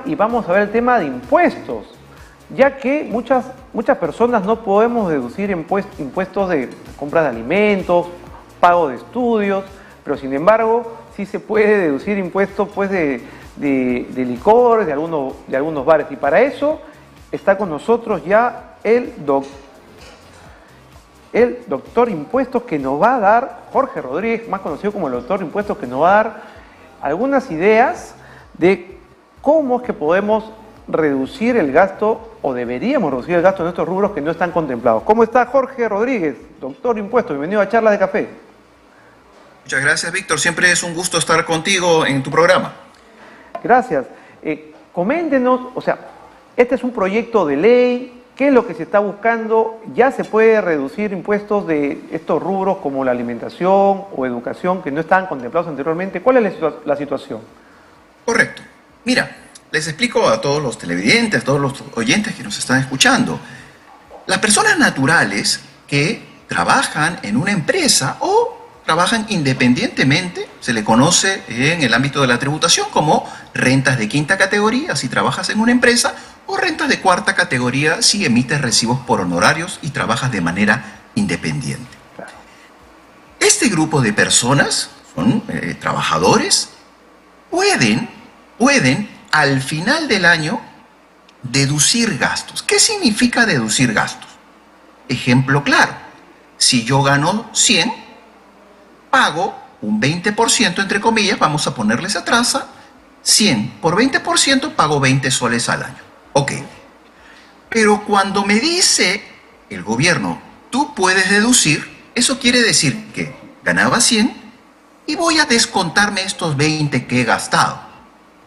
Y vamos a ver el tema de impuestos, ya que muchas personas no podemos deducir impuestos de compra de alimentos, pago de estudios, pero sin embargo sí se puede deducir impuestos pues, de licor, de algunos bares. Y para eso está con nosotros ya el doctor Impuestos, que nos va a dar, Jorge Rodríguez, más conocido como el doctor Impuestos, que nos va a dar algunas ideas de cómo es que podemos reducir el gasto, o deberíamos reducir el gasto en estos rubros que no están contemplados. ¿Cómo está Jorge Rodríguez, doctor Impuestos? Bienvenido a Charlas de Café. Muchas gracias, Víctor. Siempre es un gusto estar contigo en tu programa. Gracias. Coméntenos, o sea, este es un proyecto de ley. ¿Qué es lo que se está buscando? ¿Ya se puede reducir impuestos de estos rubros como la alimentación o educación que no estaban contemplados anteriormente? ¿Cuál es la situación? Correcto. Mira, les explico a todos los televidentes, a todos los oyentes que nos están escuchando. Las personas naturales que trabajan en una empresa o trabajan independientemente, se le conoce en el ámbito de la tributación como rentas de quinta categoría si trabajas en una empresa, o rentas de cuarta categoría si emites recibos por honorarios y trabajas de manera independiente. Este grupo de personas, son trabajadores, pueden al final del año deducir gastos. ¿Qué significa deducir gastos? Ejemplo claro, si yo gano 100, pago un 20%, entre comillas, vamos a ponerle esa traza, 100 por 20%, pago 20 soles al año. Ok. Pero cuando me dice el gobierno, tú puedes deducir, eso quiere decir que ganaba 100 y voy a descontarme estos 20 que he gastado.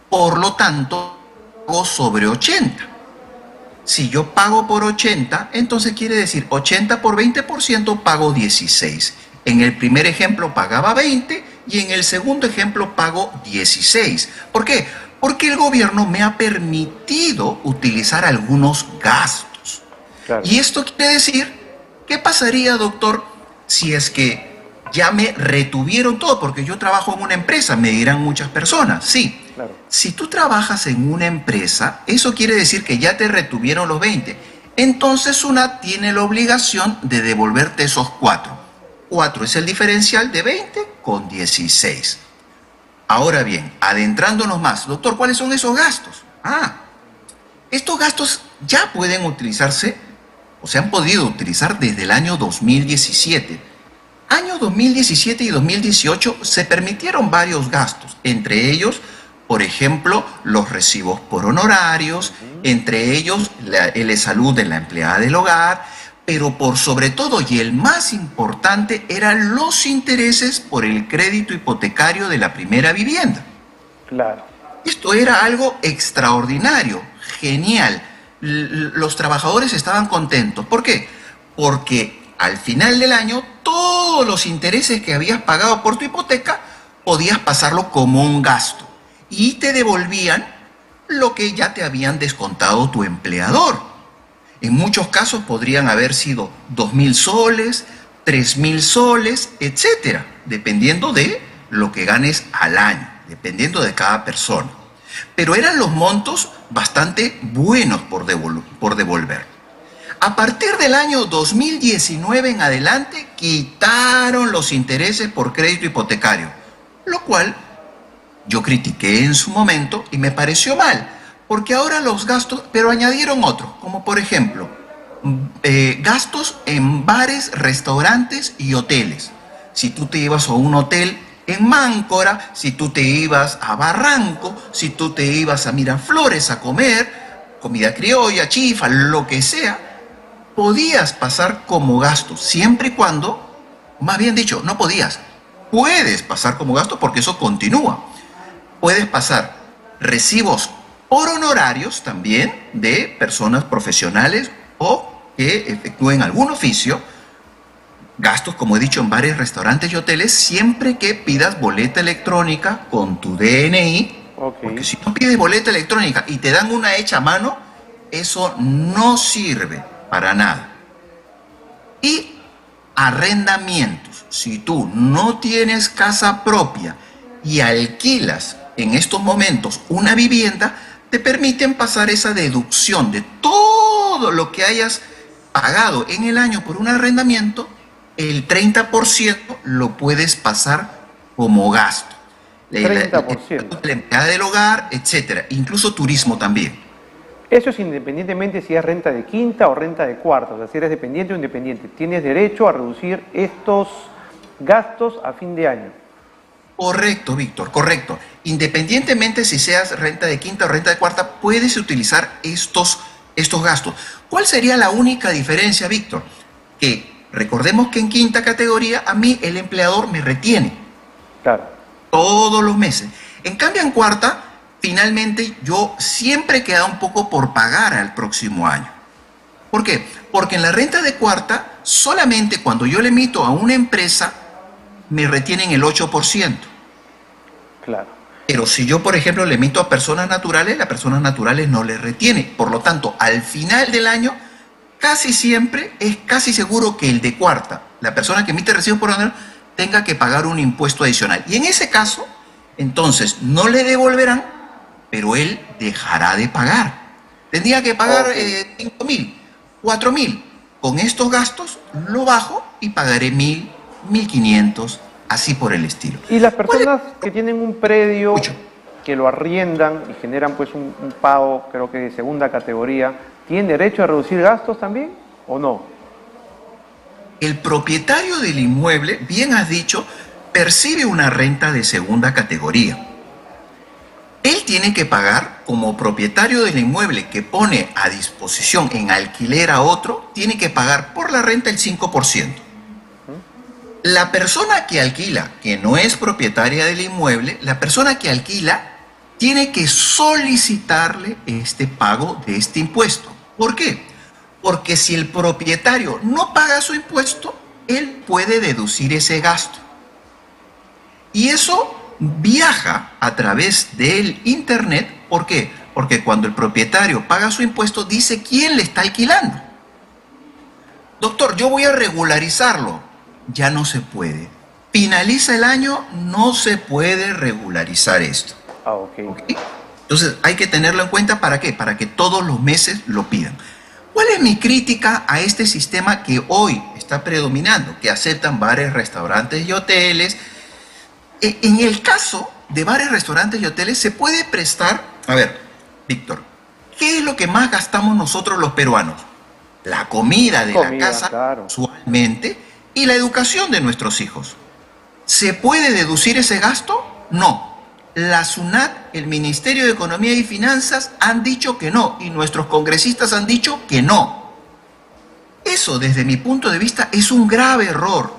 Por lo tanto, pago sobre 80. Si yo pago por 80, entonces quiere decir 80 por 20%, pago 16. En el primer ejemplo pagaba 20 y en el segundo ejemplo pago 16. ¿Por qué? Porque el gobierno me ha permitido utilizar algunos gastos. Claro. Y esto quiere decir, ¿qué pasaría, doctor, si es que ya me retuvieron todo? Porque yo trabajo en una empresa, me dirán muchas personas. Sí, claro. Si tú trabajas en una empresa, eso quiere decir que ya te retuvieron los 20. Entonces una tiene la obligación de devolverte esos 4. 4 es el diferencial de 20 con 16. Ahora bien, adentrándonos más, doctor, ¿cuáles son esos gastos? Estos gastos ya pueden utilizarse, o se han podido utilizar desde el año 2017. Año 2017 y 2018 se permitieron varios gastos, entre ellos, por ejemplo, los recibos por honorarios, entre ellos el salud de la empleada del hogar, pero por sobre todo, y el más importante, eran los intereses por el crédito hipotecario de la primera vivienda. Claro. Esto era algo extraordinario, genial. Los trabajadores estaban contentos. ¿Por qué? Porque al final del año, todos los intereses que habías pagado por tu hipoteca, podías pasarlo como un gasto. Y te devolvían lo que ya te habían descontado tu empleador. En muchos casos podrían haber sido 2.000 soles, 3.000 soles, etcétera, dependiendo de lo que ganes al año, dependiendo de cada persona. Pero eran los montos bastante buenos por devolver. A partir del año 2019 en adelante, quitaron los intereses por crédito hipotecario, lo cual yo critiqué en su momento y me pareció mal. Porque ahora los gastos, pero añadieron otros, como por ejemplo, gastos en bares, restaurantes y hoteles. Si tú te ibas a un hotel en Máncora, si tú te ibas a Barranco, si tú te ibas a Miraflores a comer, comida criolla, chifa, lo que sea, podías pasar como gasto, siempre y cuando, más bien dicho, no podías, puedes pasar como gasto porque eso continúa. Puedes pasar recibos por honorarios también de personas profesionales o que efectúen algún oficio, gastos, como he dicho, en bares, restaurantes y hoteles, siempre que pidas boleta electrónica con tu DNI, porque si no pides boleta electrónica y te dan una hecha a mano, eso no sirve para nada. Y arrendamientos, si tú no tienes casa propia y alquilas en estos momentos una vivienda, te permiten pasar esa deducción de todo lo que hayas pagado en el año por un arrendamiento, el 30% lo puedes pasar como gasto. 30%. La empleada del hogar, etcétera, incluso turismo también. Eso es independientemente si es renta de quinta o renta de cuarta, o sea, si eres dependiente o independiente. Tienes derecho a reducir estos gastos a fin de año. Correcto, Víctor, correcto. Independientemente si seas renta de quinta o renta de cuarta, puedes utilizar estos gastos. ¿Cuál sería la única diferencia, Víctor? Que recordemos que en quinta categoría a mí el empleador me retiene. Claro. Todos los meses. En cambio, en cuarta, finalmente yo siempre queda un poco por pagar al próximo año. ¿Por qué? Porque en la renta de cuarta, solamente cuando yo le emito a una empresa, me retienen el 8%. Claro. Pero si yo, por ejemplo, le emito a personas naturales, las personas naturales no le retiene. Por lo tanto, al final del año, casi siempre es casi seguro que el de cuarta, la persona que emite recibos por año, tenga que pagar un impuesto adicional. Y en ese caso, entonces, no le devolverán, pero él dejará de pagar. Tendría que pagar 5.000, 4.000. Con estos gastos lo bajo y pagaré 1.000, 1.500, así por el estilo. Y las personas que tienen un predio, Mucho. que lo arriendan y generan pues un pago, creo que de segunda categoría, ¿tienen derecho a reducir gastos también o no? El propietario del inmueble, bien has dicho, percibe una renta de segunda categoría. Él tiene que pagar, como propietario del inmueble que pone a disposición en alquiler a otro, tiene que pagar por la renta el 5%. La persona que alquila, que no es propietaria del inmueble, la persona que alquila tiene que solicitarle este pago de este impuesto. ¿Por qué? Porque si el propietario no paga su impuesto, él puede deducir ese gasto. Y eso viaja a través del internet. ¿Por qué? Porque cuando el propietario paga su impuesto, dice quién le está alquilando. Doctor, yo voy a regularizarlo. Ya no se puede. Finaliza el año, no se puede regularizar esto. Ok. Entonces hay que tenerlo en cuenta. ¿Para qué? Para que todos los meses lo pidan. ¿Cuál es mi crítica a este sistema que hoy está predominando? Que aceptan bares, restaurantes y hoteles. En el caso de bares, restaurantes y hoteles se puede prestar... A ver, Víctor, ¿qué es lo que más gastamos nosotros los peruanos? La comida de la casa, claro, usualmente, y la educación de nuestros hijos. ¿Se puede deducir ese gasto? No. La SUNAT, el Ministerio de Economía y Finanzas han dicho que no, y nuestros congresistas han dicho que no. Eso, desde mi punto de vista, es un grave error,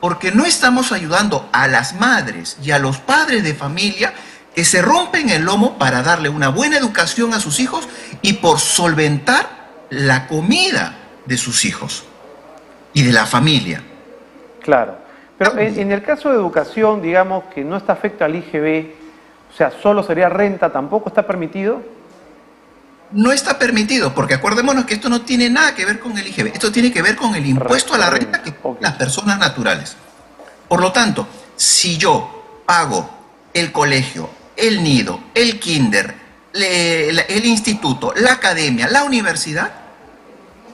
porque no estamos ayudando a las madres y a los padres de familia que se rompen el lomo para darle una buena educación a sus hijos y por solventar la comida de sus hijos y de la familia. Claro. Pero en el caso de educación, digamos que no está afecto al IGB, o sea, solo sería renta, ¿tampoco está permitido? No está permitido, porque acordémonos que esto no tiene nada que ver con el IGB, esto tiene que ver con el impuesto a la renta que pagan las personas naturales. Por lo tanto, si yo pago el colegio, el nido, el kinder, el instituto, la academia, la universidad,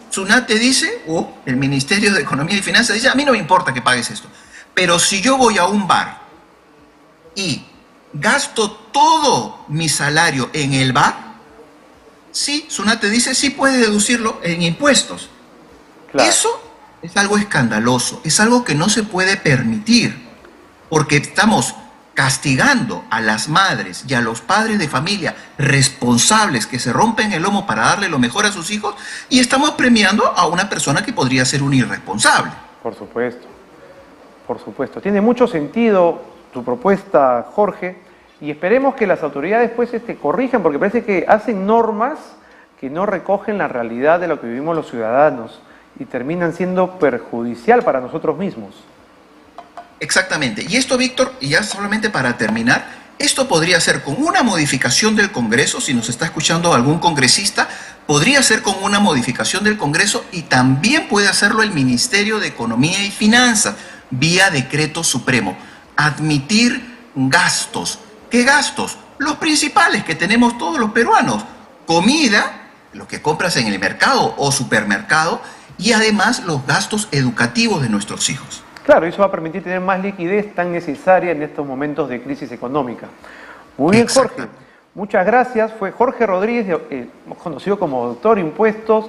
SUNAT te dice, o el Ministerio de Economía y Finanzas dice, a mí no me importa que pagues esto. Pero si yo voy a un bar y gasto todo mi salario en el bar, sí, SUNAT te dice, sí puedes deducirlo en impuestos. Claro. Eso es algo escandaloso, es algo que no se puede permitir, porque estamos castigando a las madres y a los padres de familia responsables que se rompen el lomo para darle lo mejor a sus hijos, y estamos premiando a una persona que podría ser un irresponsable. Por supuesto, por supuesto. Tiene mucho sentido tu propuesta, Jorge, y esperemos que las autoridades pues corrijan, porque parece que hacen normas que no recogen la realidad de lo que vivimos los ciudadanos y terminan siendo perjudicial para nosotros mismos. Exactamente. Y esto, Víctor, y ya solamente para terminar, esto podría ser con una modificación del Congreso, si nos está escuchando algún congresista, podría ser con una modificación del Congreso, y también puede hacerlo el Ministerio de Economía y Finanzas, vía decreto supremo. Admitir gastos. ¿Qué gastos? los principales que tenemos todos los peruanos. Comida, lo que compras en el mercado o supermercado, y además los gastos educativos de nuestros hijos. Claro, eso va a permitir tener más liquidez tan necesaria en estos momentos de crisis económica. Muy bien, Jorge. Muchas gracias. Fue Jorge Rodríguez, conocido como Doctor Impuestos,